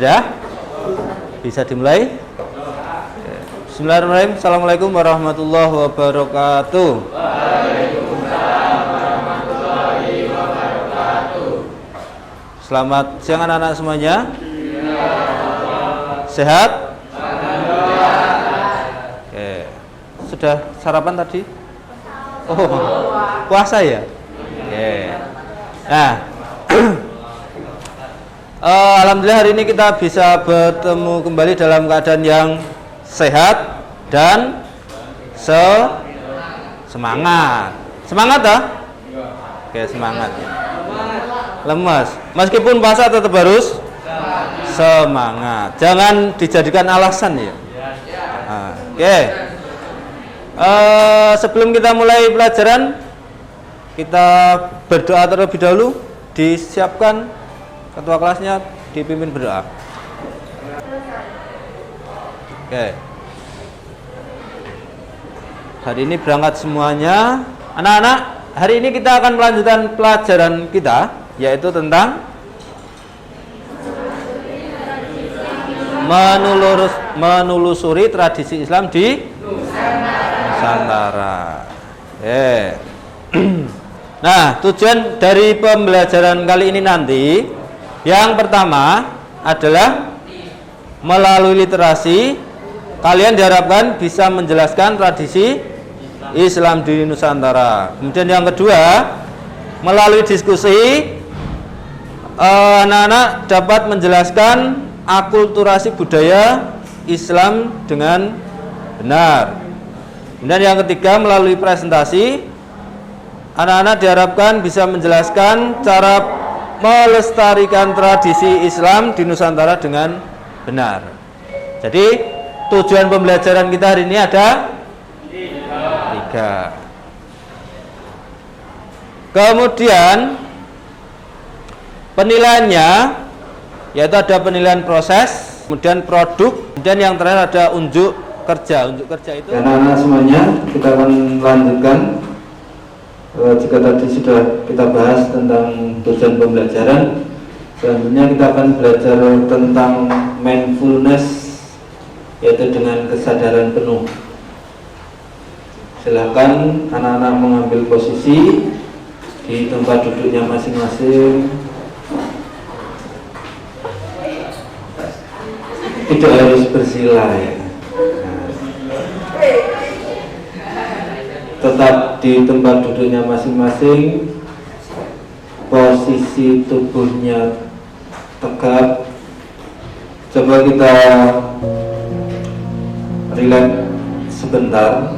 Sudah? Bisa dimulai? Bismillahirrahmanirrahim. Assalamualaikum warahmatullahi wabarakatuh. Waalaikumsalam warahmatullahi wabarakatuh. Selamat siang anak-anak semuanya. Sehat? Oke. Sudah sarapan tadi? Oh, puasa ya? Oke. Nah, alhamdulillah hari ini kita bisa bertemu kembali dalam keadaan yang sehat dan semangat. Semangat dah? Oke, semangat. Lemas. Meskipun puasa tetap harus semangat. Jangan dijadikan alasan ya. Oke. Sebelum kita mulai pelajaran, kita berdoa terlebih dahulu. Disiapkan ketua kelasnya, dipimpin berdoa. Oke. Hari ini berangkat semuanya. Anak-anak, hari ini kita akan melanjutkan pelajaran kita, yaitu tentang menelusuri tradisi Islam di Nusantara. Nah, tujuan dari pembelajaran kali ini nanti, yang pertama adalah melalui literasi kalian diharapkan bisa menjelaskan tradisi Islam di Nusantara. Kemudian yang kedua, melalui diskusi anak-anak dapat menjelaskan akulturasi budaya Islam dengan benar. Kemudian yang ketiga, melalui presentasi anak-anak diharapkan bisa menjelaskan cara melestarikan tradisi Islam di Nusantara dengan benar. Jadi tujuan pembelajaran kita hari ini ada tiga. Kemudian penilaiannya, yaitu ada penilaian proses, kemudian produk, dan yang terakhir ada unjuk kerja. Unjuk kerja itu anak-anak semuanya, kita akan lanjutkan. Jika tadi sudah kita bahas tentang tujuan pembelajaran, selanjutnya kita akan belajar tentang mindfulness, yaitu dengan kesadaran penuh. Silakan anak-anak mengambil posisi di tempat duduknya masing-masing. Tidak harus bersila ya. Tetap di tempat duduknya masing-masing, posisi tubuhnya tegap. Coba kita relax sebentar.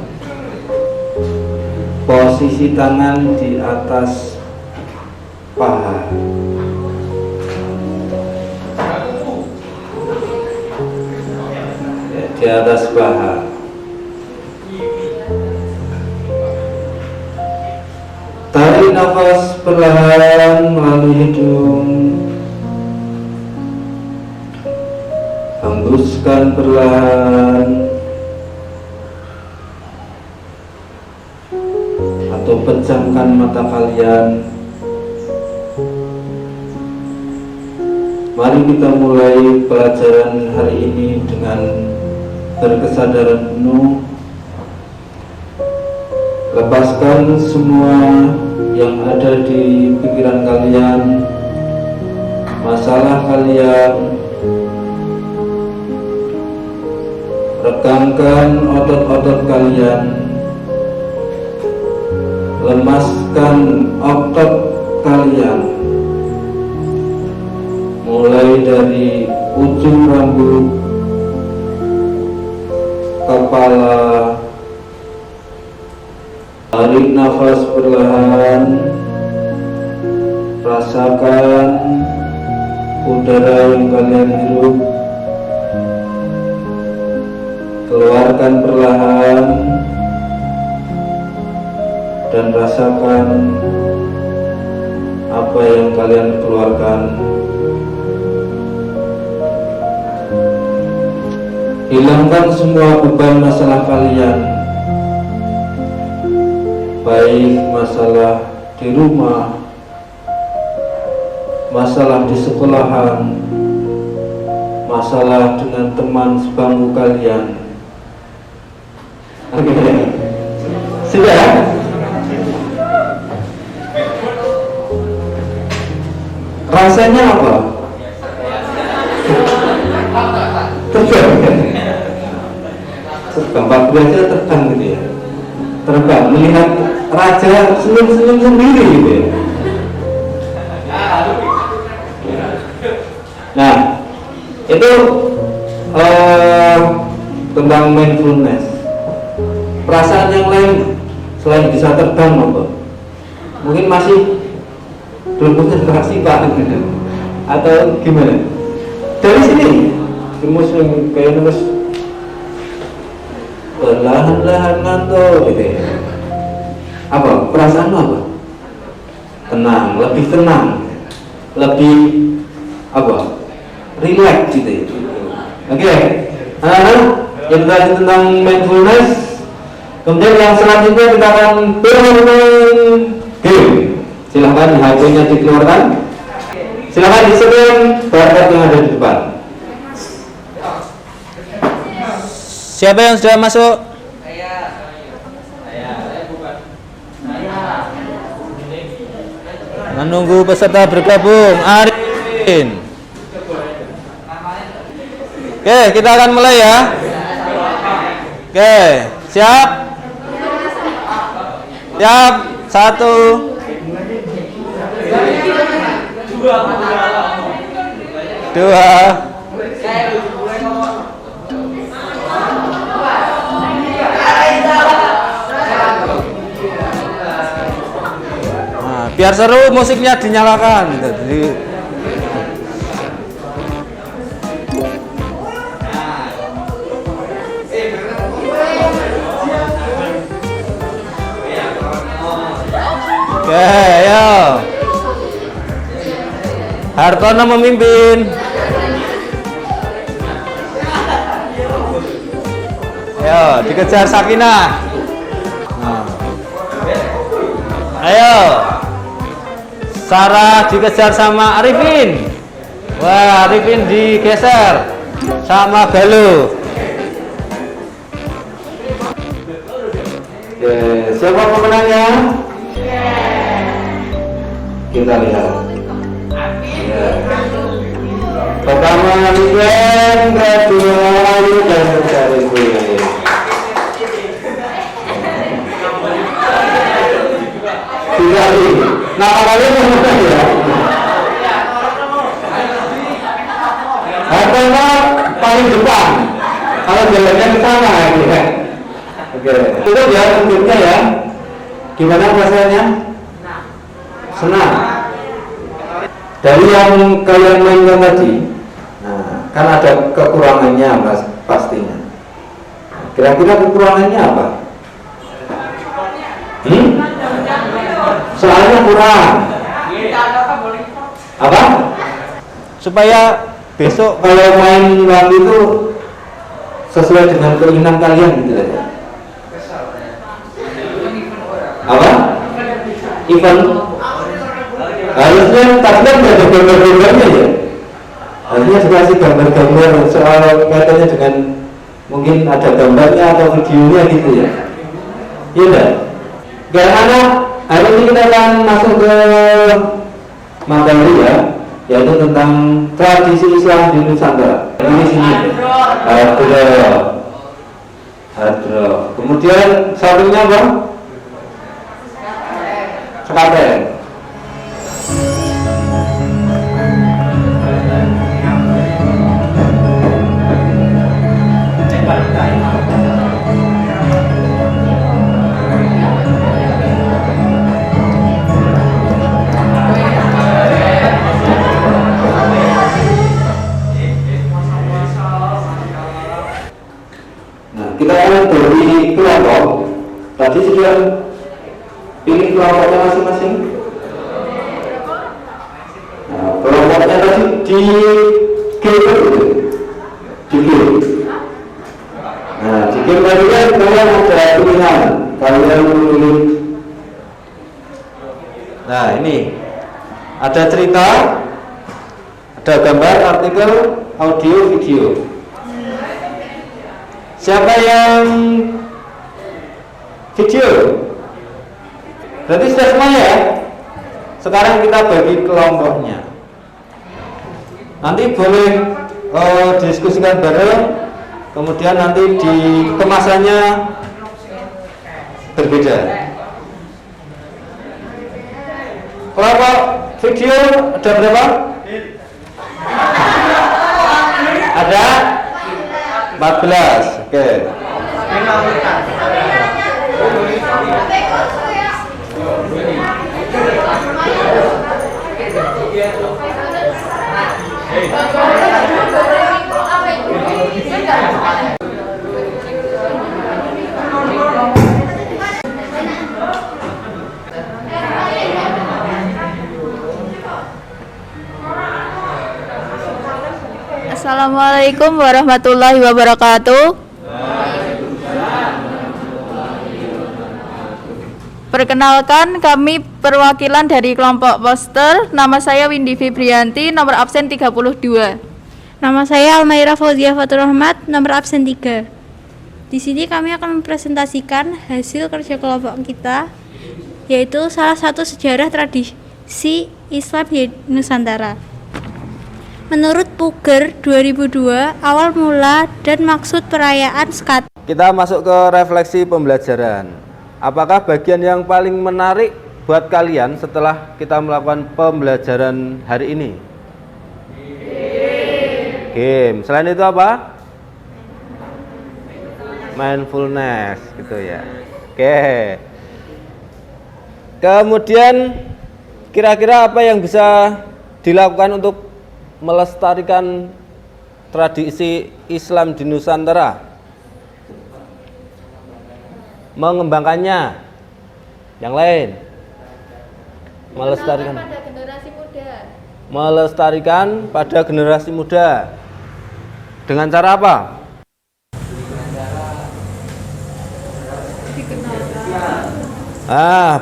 Posisi tangan di atas paha. Di atas paha. Tarik nafas perlahan melalui hidung. Hembuskan perlahan. Atau pejamkan mata kalian. Mari kita mulai pelajaran hari ini dengan berkesadaran penuh. Lepaskan semua yang ada di pikiran kalian, masalah kalian. Regangkan otot-otot kalian. Lemaskan otot kalian, mulai dari ujung rambut, kepala. Tarik nafas perlahan. Rasakan udara yang kalian hirup. Keluarkan perlahan. Dan rasakan apa yang kalian keluarkan. Hilangkan semua beban masalah kalian, baik masalah di rumah, masalah di sekolahan, masalah dengan teman sebangku kalian. Oke, sudah. Rasanya apa? Terbang. Terbang, Pak Guru aja terbang gitu ya. Terbang, melihat raja senyum-senyum sendiri gitu ya. Nah, itu tentang mindfulness. Perasaan yang lain selain bisa terbang apa? Mungkin masih belum konsentrasi Pak, atau gimana? Dari sini rumus yang kayak rumus perlahan-lahan ngantuk gitu ya. Apa? Perasaan apa? Tenang, lebih tenang, lebih apa? Relax gitu ya. Oke. Yang tadi tentang mindfulness. Kemudian yang selanjutnya kita akan bermain game. Silahkan HP-nya dikeluarkan. Silahkan disesuaikan barcode yang ada di depan. Siapa yang sudah masuk? Menunggu peserta bergabung. Arifin. Oke, kita akan mulai ya. Oke, siap? Siap. 1, 2. Nah, biar seru musiknya dinyalakan. Jadi oke, ayo. Hartono memimpin. Ayo, dikejar Sakinah. Nah. Ayo. Sarah dikejar sama Arifin. Wah, Arifin digeser sama Galuh. Oke, siapa pemenangnya? Kita lihat. Ya. Pertama Arifin, kedua dan Arifin. Tidak ini. Nah, kalian pemenang ya. Hartono paling depan. Kalau jalannya ke sana ya. Oke, itu ya untuknya ya. Gimana rasanya? Senang. Dari yang kalian mainkan tadi, nah, kan ada kekurangannya mas, pastinya. Kira-kira kekurangannya apa? Soalnya kurang. Apa? Supaya besok Kalau main lagi itu sesuai dengan keinginan kalian gitu aja. Apa? Event harusnya tapi kan nggak ada gambar-gambarnya ya. Harusnya dikasih gambar-gambar soal kaitannya dengan mungkin ada gambarnya atau videonya gitu ya. Iya enggak? Karena hari ini kita akan masuk ke materi ya, yaitu tentang tradisi Islam di Nusantara. Di sini hadro. Kemudian satunya apa? Sekaten. Kita akan beri kelompok. Tadi sudah pilih kelompoknya masing-masing. Nah, kelompoknya tadi di game itu, di game. Nah, di game tadi kan kalian ada pilihan. Kalian pilih. Nah, ini ada cerita, ada gambar, artikel, audio video? Siapa yang video? Berarti sudah semuanya ya? Sekarang kita bagi kelompoknya. Nanti boleh diskusikan bareng. Kemudian nanti di kemasannya berbeda. Kelompok video ada berapa? Ada 14. Oke. Assalamualaikum warahmatullahi wabarakatuh. Perkenalkan, kami perwakilan dari kelompok poster. Nama saya Windy Fibrianti, nomor absen 32. Nama saya Almaira Fauzia Fatur Rahmat, nomor absen 3. Di sini kami akan mempresentasikan hasil kerja kelompok kita, yaitu salah satu sejarah tradisi Islam di Nusantara. Menurut Puger 2002, awal mula dan maksud perayaan Skat. Kita masuk ke refleksi pembelajaran. Apakah bagian yang paling menarik buat kalian setelah kita melakukan pembelajaran hari ini? Game. Selain itu apa? Mindfulness gitu ya. Oke. Kemudian kira-kira apa yang bisa dilakukan untuk melestarikan tradisi Islam di Nusantara? Mengembangkannya. Yang lain? Melestarikan pada generasi muda. Melestarikan pada generasi muda. Dengan cara apa?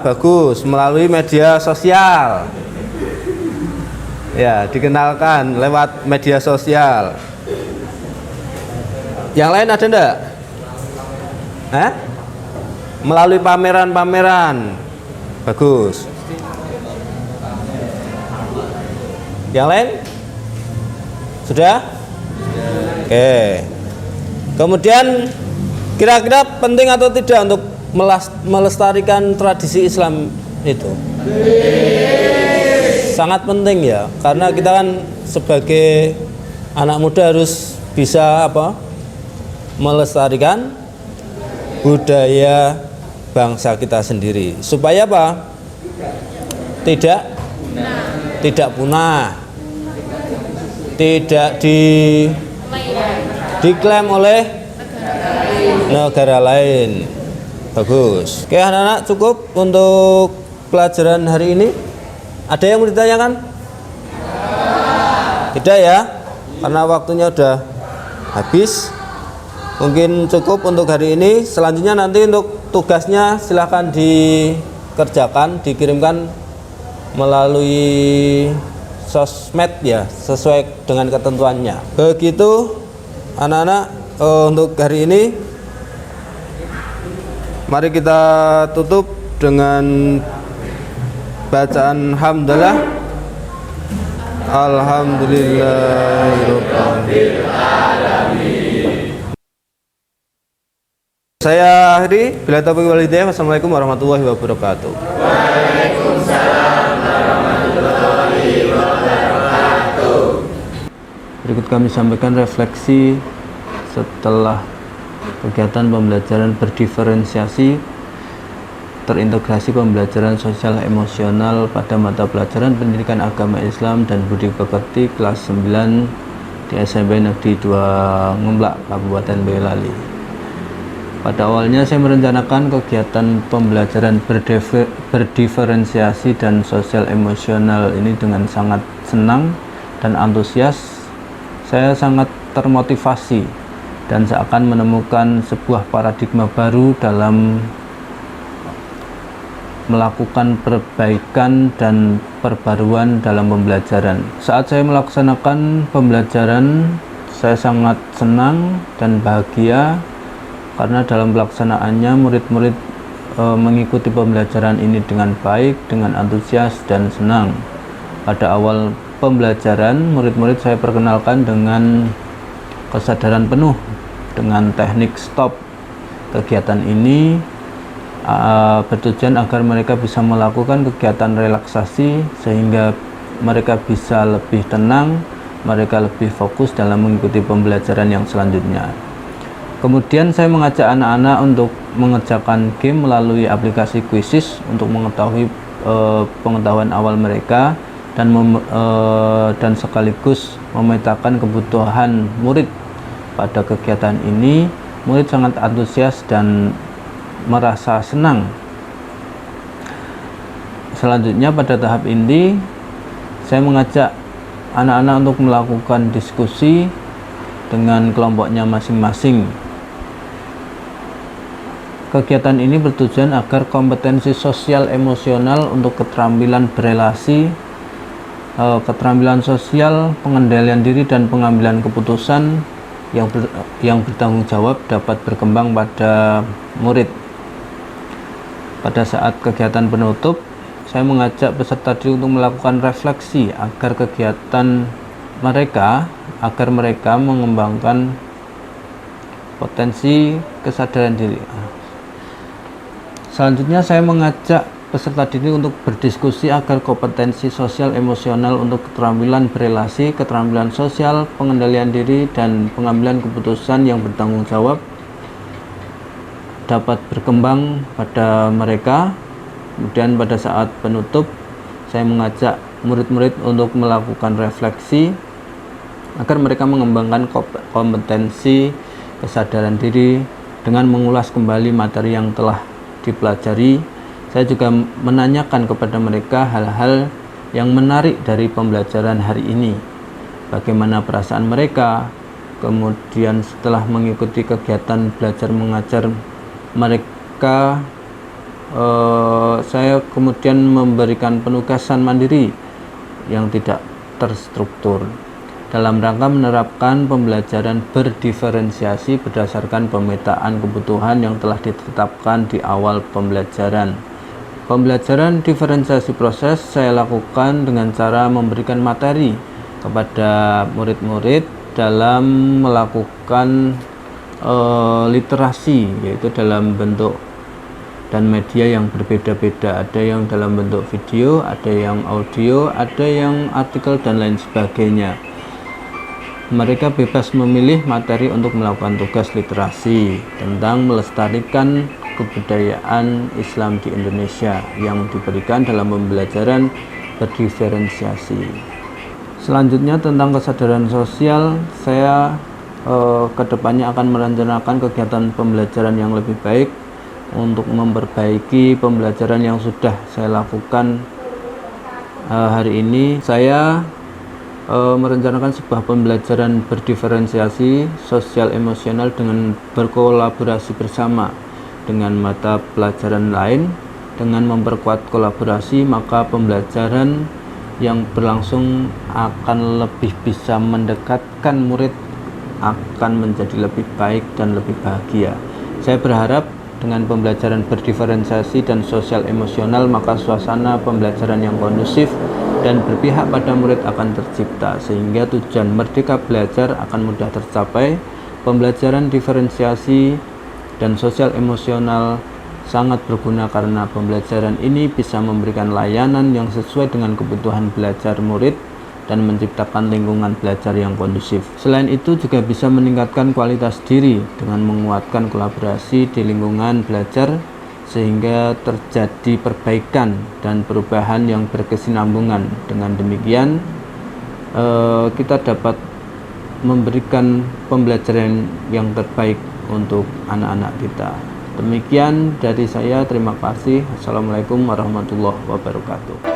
Bagus, melalui media sosial. Ya, dikenalkan lewat media sosial. Yang lain ada enggak? Melalui pameran-pameran. Bagus. Yang lain? Sudah? Oke. Kemudian kira-kira penting atau tidak untuk melestarikan tradisi Islam itu? Sangat penting ya, karena kita kan sebagai anak muda harus bisa melestarikan budaya bangsa kita sendiri supaya apa? Tidak punah, tidak diklaim oleh negara lain. Bagus. Oke anak-anak, cukup untuk pelajaran hari ini. Ada yang mau ditanyakan? Tidak ya, karena waktunya udah habis. Mungkin cukup untuk hari ini. Selanjutnya nanti untuk tugasnya silahkan dikerjakan, dikirimkan melalui sosmed ya, sesuai dengan ketentuannya. Begitu anak-anak untuk hari ini. Mari kita tutup dengan bacaan hamdalah. Alhamdulillahirabbil alamin. Saya akhiri, bila taufiq wal hidayah. Wassalamualaikum warahmatullahi wabarakatuh. Waalaikumsalam warahmatullahi wabarakatuh. Berikut kami sampaikan refleksi setelah kegiatan pembelajaran berdiferensiasi terintegrasi pembelajaran sosial emosional pada mata pelajaran pendidikan agama Islam dan budi pekerti kelas 9 di SMP Negeri 2 Ngemplak, Kabupaten Boyolali. Pada awalnya saya merencanakan kegiatan pembelajaran berdiferensiasi dan sosial emosional ini dengan sangat senang dan antusias. Saya sangat termotivasi dan seakan menemukan sebuah paradigma baru dalam melakukan perbaikan dan perbaruan dalam pembelajaran. Saat saya melaksanakan pembelajaran, saya sangat senang dan bahagia karena dalam pelaksanaannya murid-murid mengikuti pembelajaran ini dengan baik, dengan antusias dan senang. Pada awal pembelajaran, murid-murid saya perkenalkan dengan kesadaran penuh dengan teknik stop. Kegiatan ini bertujuan agar mereka bisa melakukan kegiatan relaksasi sehingga mereka bisa lebih tenang, mereka lebih fokus dalam mengikuti pembelajaran yang selanjutnya. Kemudian saya mengajak anak-anak untuk mengerjakan game melalui aplikasi Quizzes untuk mengetahui pengetahuan awal mereka dan sekaligus memetakan kebutuhan murid. Pada kegiatan ini, murid sangat antusias dan merasa senang. Selanjutnya pada tahap ini saya mengajak anak-anak untuk melakukan diskusi dengan kelompoknya masing-masing. Kegiatan ini bertujuan agar kompetensi sosial emosional untuk keterampilan berelasi, keterampilan sosial, pengendalian diri dan pengambilan keputusan yang bertanggung jawab dapat berkembang pada murid. Pada saat kegiatan penutup, saya mengajak peserta didik untuk melakukan refleksi agar mereka mengembangkan potensi kesadaran diri. Selanjutnya saya mengajak peserta didik untuk berdiskusi agar kompetensi sosial emosional untuk keterampilan berelasi, keterampilan sosial, pengendalian diri dan pengambilan keputusan yang bertanggung jawab dapat berkembang pada mereka. Kemudian pada saat penutup, saya mengajak murid-murid untuk melakukan refleksi agar mereka mengembangkan kompetensi kesadaran diri dengan mengulas kembali materi yang telah dipelajari. Saya juga menanyakan kepada mereka hal-hal yang menarik dari pembelajaran hari ini, bagaimana perasaan mereka. Kemudian setelah mengikuti kegiatan belajar mengajar mereka, saya kemudian memberikan penugasan mandiri yang tidak terstruktur dalam rangka menerapkan pembelajaran berdiferensiasi berdasarkan pemetaan kebutuhan yang telah ditetapkan di awal pembelajaran. Pembelajaran diferensiasi proses saya lakukan dengan cara memberikan materi kepada murid-murid dalam melakukan literasi, yaitu dalam bentuk dan media yang berbeda-beda. Ada yang dalam bentuk video, ada yang audio, ada yang artikel dan lain sebagainya. Mereka bebas memilih materi untuk melakukan tugas literasi tentang melestarikan kebudayaan Islam di Indonesia yang diberikan dalam pembelajaran berdiferensiasi. Selanjutnya tentang kesadaran sosial, saya kedepannya akan merencanakan kegiatan pembelajaran yang lebih baik untuk memperbaiki pembelajaran yang sudah saya lakukan hari ini. Saya merencanakan sebuah pembelajaran berdiferensiasi sosial emosional dengan berkolaborasi bersama dengan mata pelajaran lain. Dengan memperkuat kolaborasi, maka pembelajaran yang berlangsung akan lebih bisa mendekatkan murid, akan menjadi lebih baik dan lebih bahagia. Saya berharap dengan pembelajaran berdiferensiasi dan sosial emosional, maka suasana pembelajaran yang kondusif dan berpihak pada murid akan tercipta, sehingga tujuan merdeka belajar akan mudah tercapai. Pembelajaran diferensiasi dan sosial emosional sangat berguna karena pembelajaran ini bisa memberikan layanan yang sesuai dengan kebutuhan belajar murid dan menciptakan lingkungan belajar yang kondusif. Selain itu juga bisa meningkatkan kualitas diri dengan menguatkan kolaborasi di lingkungan belajar sehingga terjadi perbaikan dan perubahan yang berkesinambungan. Dengan demikian kita dapat memberikan pembelajaran yang terbaik untuk anak-anak kita. Demikian dari saya, terima kasih. Assalamualaikum warahmatullahi wabarakatuh.